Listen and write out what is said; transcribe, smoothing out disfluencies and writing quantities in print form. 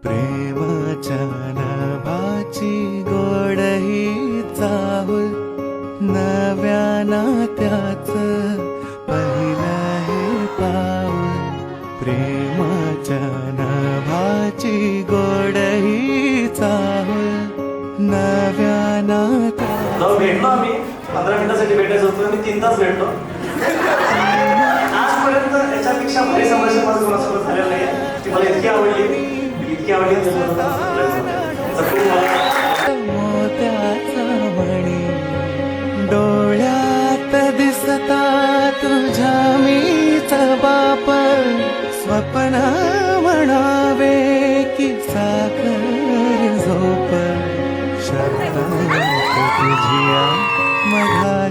प्रेमाच्या नभाची गोड ही चाहुल, नव्या नात्याच पहिलं हे पाऊल. प्रेमाच्या नभाची गोड ही चाहुल, नव्या नात्याच. जाऊ भेटलो आम्ही 15 मिनिटासाठी भेटायचं होतं, मी 3 तास भेटलो. आजपर्यंत याच्यापेक्षा भारी संभाषण माझं कोणासोबत झालेलं नाही. ती मला इतकी आवडली मोत्याचा मणी डोळ्यात दिसता तुझ्या मीच बाप. स्वप्न म्हणावे की साखर झोप, शब्द तुझ्या मधा